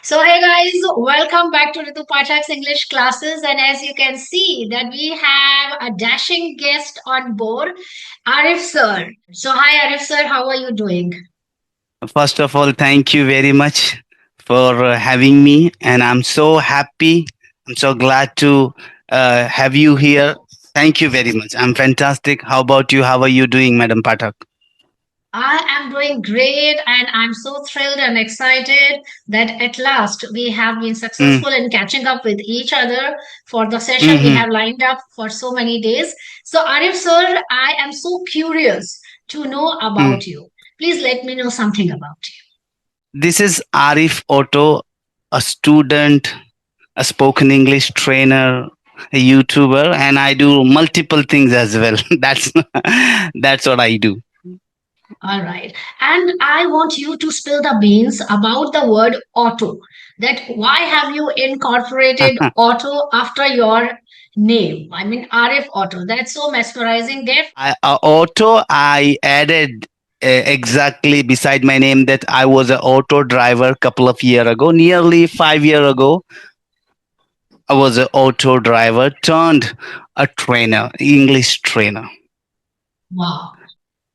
So hey guys, welcome back to Ritu Pathak's English classes. And as you can see that we have a dashing guest on board, Arif sir. So hi Arif sir, how are you doing? First of all, thank you very much for having me, and I'm so happy. I'm so glad to have you here. Thank you very much. I'm fantastic. How about you? How are you doing, Madam Patak? I am doing great and I'm so thrilled and excited that at last we have been Mm, successful in catching up with each other for the session we hmm have lined up for so many days. So Arif sir, I am so curious to know mm. about you. Please let me know something about you. This is Arif Auto, a student, a spoken English trainer, a YouTuber, and I do multiple things as well. That's what I do. All right. And I want you to spill the beans about the word auto. That why have you incorporated auto after your name? I mean, Arif Auto. That's so mesmerizing. There. I added exactly beside my name that I was an auto driver couple of year ago, nearly 5 year ago. I was an auto driver turned a trainer, English trainer. Wow.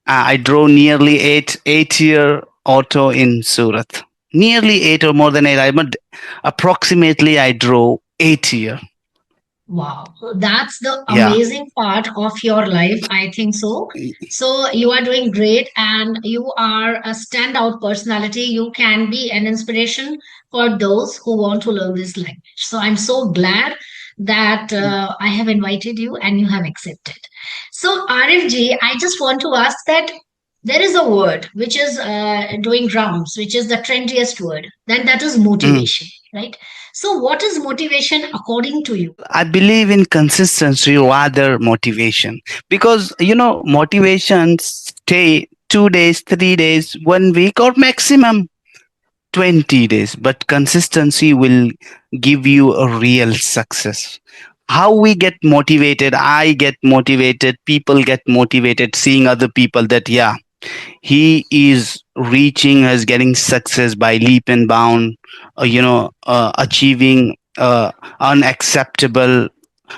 I drove nearly eight year auto in Surat. Nearly eight or more than eight. But approximately I drove 8 year. Wow. So that's the Yeah. amazing part of your life, I think so. So you are doing great and you are a standout personality. You can be an inspiration for those who want to learn this language. So I'm so glad that I have invited you and you have accepted. So Arif ji, I just want to ask that there is a word which is doing rounds, which is the trendiest word. Then that is Mm. motivation, right? So what is motivation according to you? I believe in consistency rather motivation because motivation stay 2 days, 3 days, 1 week, or maximum 20 days, but consistency will give you a real success. How we get motivated, I get motivated, people get motivated seeing other people that, yeah, he is reaching as getting success by leap and bound, achieving unacceptable,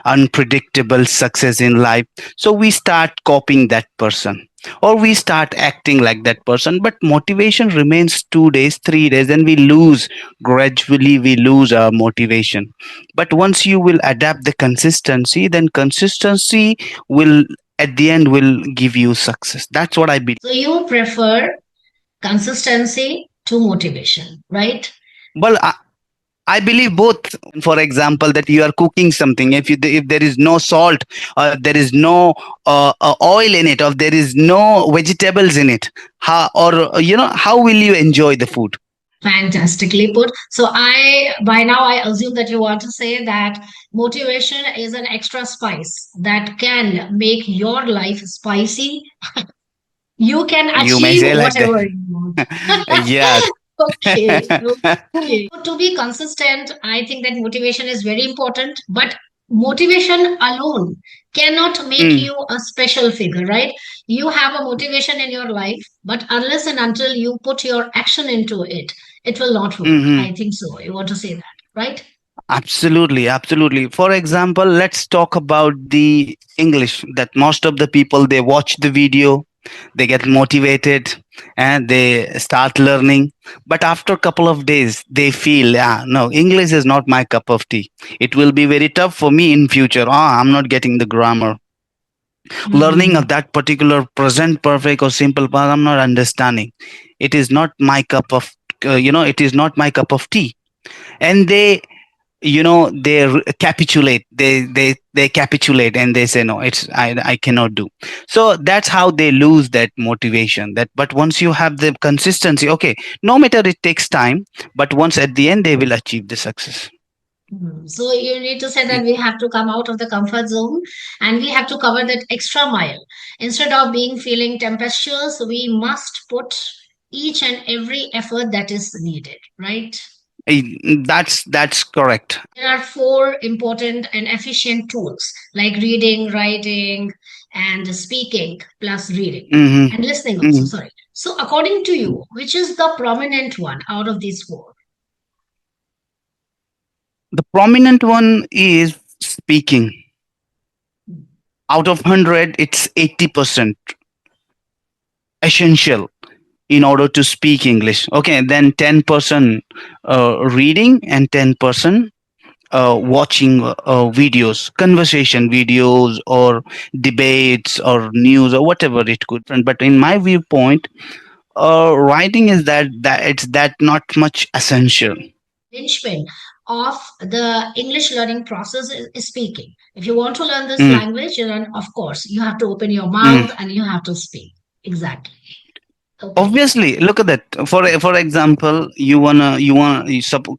unpredictable success in life. So we start copying that person, or we start acting like that person, but motivation remains 2 days, 3 days, and we lose, gradually we lose our motivation. But once you will adapt the consistency, then consistency will at the end will give you success. That's what I believe. So you prefer consistency to motivation, right? Well, I believe both. For example, that you are cooking something. If there is no salt, or there is no oil in it, or there is no vegetables in it, how will you enjoy the food? Fantastically put. So I by now I assume that you want to say that motivation is an extra spice that can make your life spicy. You can You may achieve say like that. whatever you want. Yes. Okay. Okay. To be consistent, I think that motivation is very important, but motivation alone cannot make Mm, you a special figure, right? You have a motivation in your life, but unless and until you put your action into it, it will not work. mhm. I think so. You want to say that, right? Absolutely, absolutely. For example, let's talk about the English that most of the people, they watch the video, they get motivated, and they start learning. But after a couple of days, they feel, yeah, no, English is not my cup of tea. It will be very tough for me in future. I'm not getting the grammar. Learning of Hmm. that particular present perfect or simple past, I'm not understanding. It is not my cup of, it is not my cup of tea. And capitulate, they capitulate, and they say no, I cannot do. So that's how they lose that motivation. That But once you have the consistency, okay, no matter it takes time, but once at the end they will achieve the success. So you need to say that we have to come out of the comfort zone and we have to cover that extra mile. Instead of being feeling tempestuous, we must put each and every effort that is needed, right? That's correct. There are four important and efficient tools like reading, writing, and speaking, plus reading Hmm. and listening also. Hmm. Sorry. So, according to you, which is the prominent one out of these four? The prominent one is speaking. Out of 100, it's 80% essential in order to speak English. Okay, then 10% reading and 10% watching videos, conversation videos, or debates, or news, or whatever it could. But in my viewpoint, writing is that it's that not much essential. Linchpin of the English learning process is speaking. If you want to learn this Mm, language, then of course you have to open your mm. mouth and you have to speak. Exactly. Okay. Obviously, look at that. For example,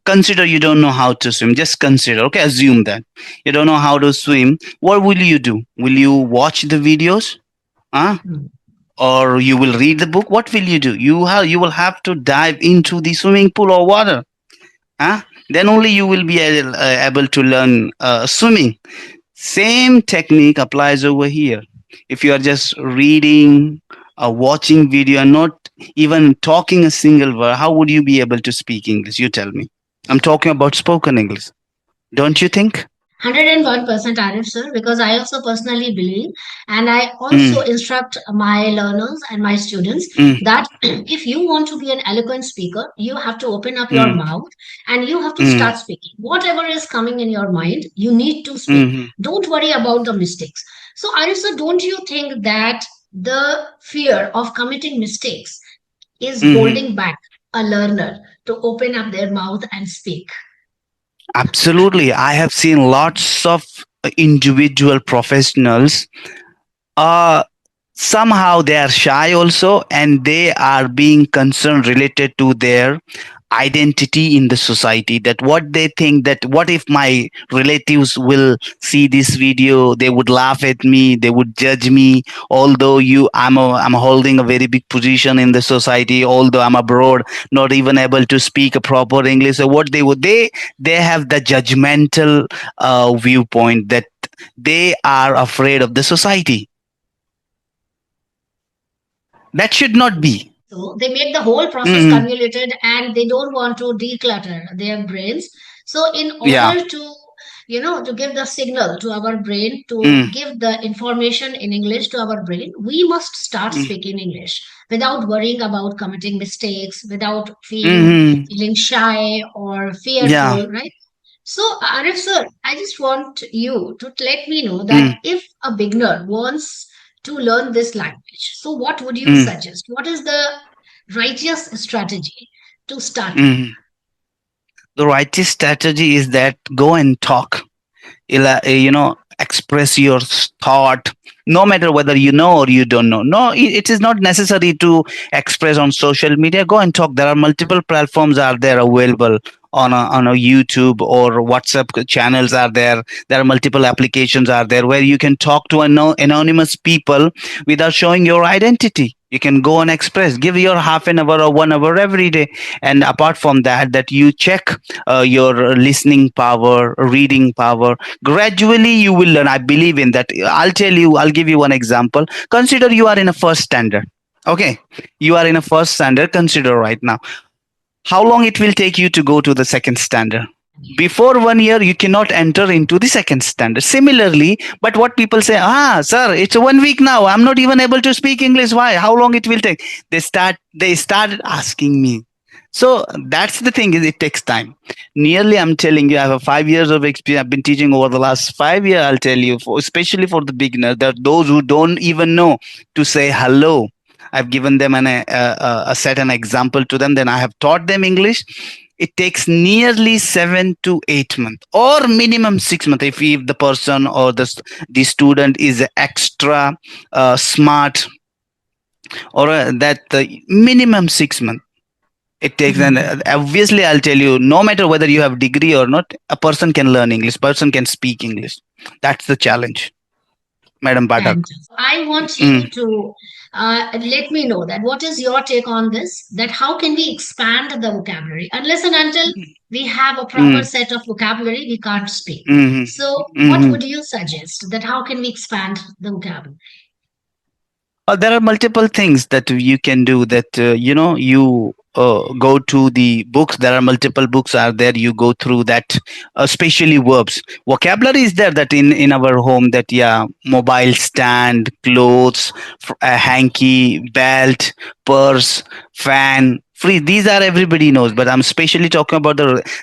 consider you don't know how to swim. Just consider. Okay, assume that you don't know how to swim. What will you do? Will you watch the videos? Huh? Hmm. Or you will read the book? What will you do? You will have to dive into the swimming pool or water. Huh? Then only you will be able to learn swimming. Same technique applies over here. If you are just reading, watching video, and not even talking a single word, how would you be able to speak English? You tell me. I'm talking about spoken English. Don't you think? 101% Arif, sir, because I also personally believe and I also Mm, instruct my learners and my students mm, that if you want to be an eloquent speaker, you have to open up your mm, mouth and you have to mm, start speaking. Whatever is coming in your mind, you need to speak. mm, Don't worry about the mistakes. So, Arif, sir, don't you think that the fear of committing mistakes is mm. holding back a learner to open up their mouth and speak? Absolutely. I have seen lots of individual professionals. Uh, Somehow they are shy also, and they are being concerned related to their identity in the society, that what they think, that what if my relatives will see this video, they would laugh at me, they would judge me, although I'm holding a very big position in the society, although I'm abroad, not even able to speak a proper English. So what they have the judgmental viewpoint, that they are afraid of the society. That should not be. So they make the whole process Mm, convoluted and they don't want to declutter their brains. So in yeah. order to, to give the signal to our brain, to Mm, give the information in English to our brain, we must start mm, speaking English without worrying about committing mistakes, without mhm. feeling shy or Yeah. fearful, right? So, Arif sir, I just want you to let me know that Mm, if a beginner wants to learn this language, so what would you mm, suggest? What is the righteous strategy to start with? mhm. The righteous strategy is that go and talk. Express your thought, no matter whether you know or you don't know. No, it is not necessary to express on social media. Go and talk. There are multiple platforms are there available on a YouTube, or WhatsApp channels are there. There are multiple applications are there where you can talk to anonymous people without showing your identity. You can go and express, give your half an hour or 1 hour every day. And apart from that, that you check your listening power, reading power. Gradually you will learn. I believe in that. I'll give you one example. Consider you are in a first standard. Okay, you are in a first standard. Consider right now how long it will take you to go to the second standard. Before 1 year you cannot enter into the second standard. Similarly, but what people say, sir, it's 1 week now, I'm not even able to speak English. Why? How long it will take? They started asking me. So that's the thing, is it takes time. Nearly, I'm telling you, I have a 5 years of experience. I've been teaching over the last 5 years. I'll tell you, especially for the beginner, that those who don't even know to say hello, I've given them a set an example to them. Then I have taught them English. It takes nearly 7 to 8 months, or minimum 6 months, if the person or the student is extra smart, or that minimum 6 months it takes. And Mhm. obviously, I'll tell you, no matter whether you have degree or not, a person can learn English. Person can speak English. That's the challenge, Madam Patak. Fantastic. I want Mm, you to let me know that what is your take on this? That how can we expand the vocabulary? Unless and until we have a proper mm, set of vocabulary, we can't speak. mm, So, what mm. would you suggest? That how can we expand the vocabulary? There are multiple things that you can do. That you know, you go to the books. There are multiple books are there. You go through that, especially verbs. Vocabulary is there, that in our home, that yeah, mobile stand, clothes, a hanky, belt, purse, fan, free. These are everybody knows. But I'm especially talking about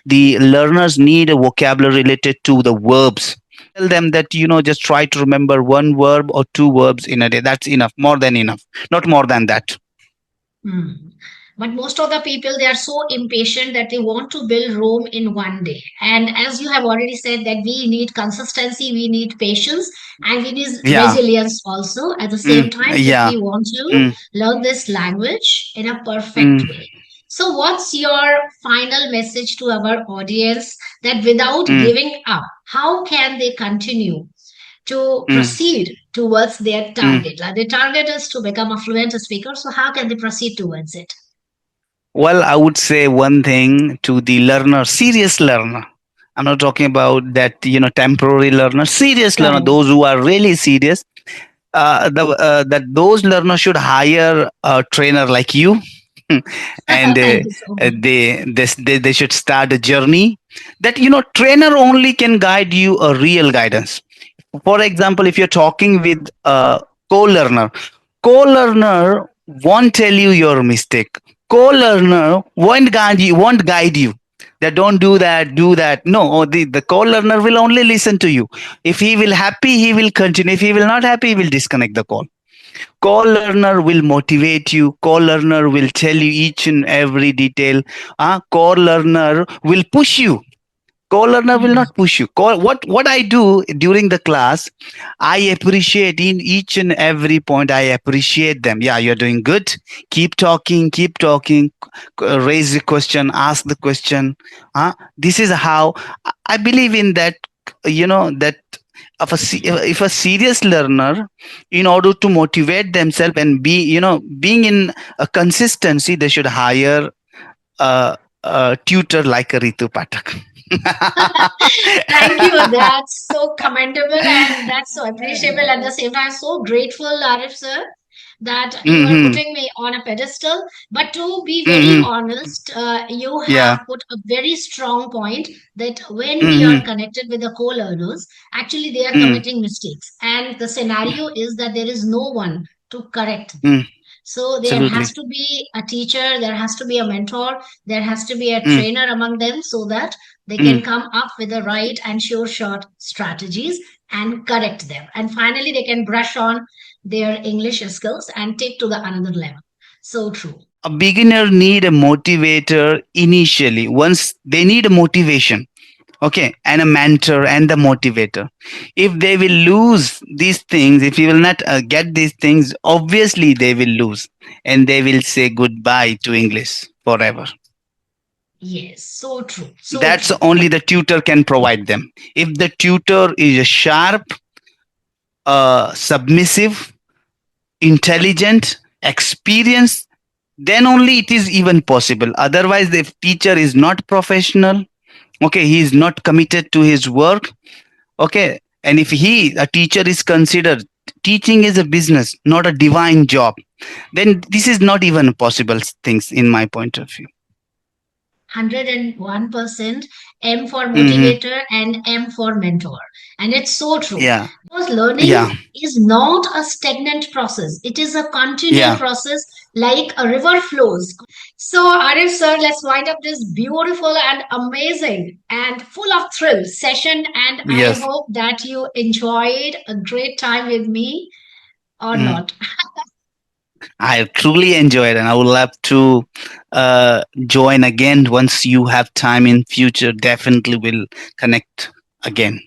the learners need a vocabulary related to the verbs. Tell them that, just try to remember one verb or two verbs in a day. That's enough, more than enough, not more than that. Hmm. But most of the people, they are so impatient that they want to build Rome in one day. And as you have already said, that we need consistency, we need patience, and we need Yeah. resilience also at the Mm, same time if yeah. we want to Mm, learn this language in a perfect mm, way. So, what's your final message to our audience that without mm, giving up, how can they continue to mm, proceed towards their mm. target? Like the target is to become a fluent speaker. So, how can they proceed towards it? Well, I would say one thing to the learner, serious learner. I'm not talking about that, temporary learner, serious learner, Correct. those who are really serious. That those learners should hire a trainer like you, and Thank you so much. they should start a journey. That, trainer only can guide you a real guidance. For example, if you're talking with a co-learner, co-learner won't tell you your mistake. Co-learner won't guide you that don't do that, do that. No, the co-learner will only listen to you. If he will happy, he will continue. If he will not happy, he will disconnect the call. Co-learner will motivate you. Co-learner will tell you each and every detail. Co-learner will push you. Co-learner will Hmm. not push you. What I do during the class, I appreciate in each and every point. I appreciate them. Yeah, you're doing good. Keep talking. Keep talking. Raise the question. Ask the question. This is how I believe in that. That if a serious learner, in order to motivate themselves and being in a consistency, they should hire a tutor like a Ritu Patak. Thank you. That's so commendable and that's so appreciable at the same time. So grateful, Arif sir, that you are Hmm. putting me on a pedestal. But to be very Hmm. honest, you Yeah. have put a very strong point that when we are Hmm. connected with the co-learners, actually they are Hmm. committing mistakes. And the scenario is that there is no one to correct them. Hmm. So there has Absolutely. to be a teacher, there has to be a mentor, there has to be a Hmm. trainer among them so that they Hmm. can come up with the right and sure shot strategies and correct them. And finally, they can brush on their English skills and take to the another level. So true. A beginner need a motivator initially. Once they need a motivation, okay, and a mentor and the motivator. If they will lose these things, if you will not get these things, obviously they will lose, and they will say goodbye to English forever. Yes, so true. So That's true. only the tutor can provide them. If the tutor is sharp, submissive, intelligent, experienced, then only it is even possible. Otherwise, if teacher is not professional, okay, he is not committed to his work, okay, and if a teacher is considered, teaching is a business, not a divine job, then this is not even possible things in my point of view. 101% M for Hmm. motivator and M for mentor. And it's so true Yeah. because learning Yeah. is not a stagnant process, it is a continual Yeah. process like a river flows. So, Arif sir, let's wind up this beautiful and amazing and full of thrill session. And I Yes. hope that you enjoyed a great time with me or Mm. not. I truly enjoyed, and I would love to join again once you have time in future. Definitely will connect again.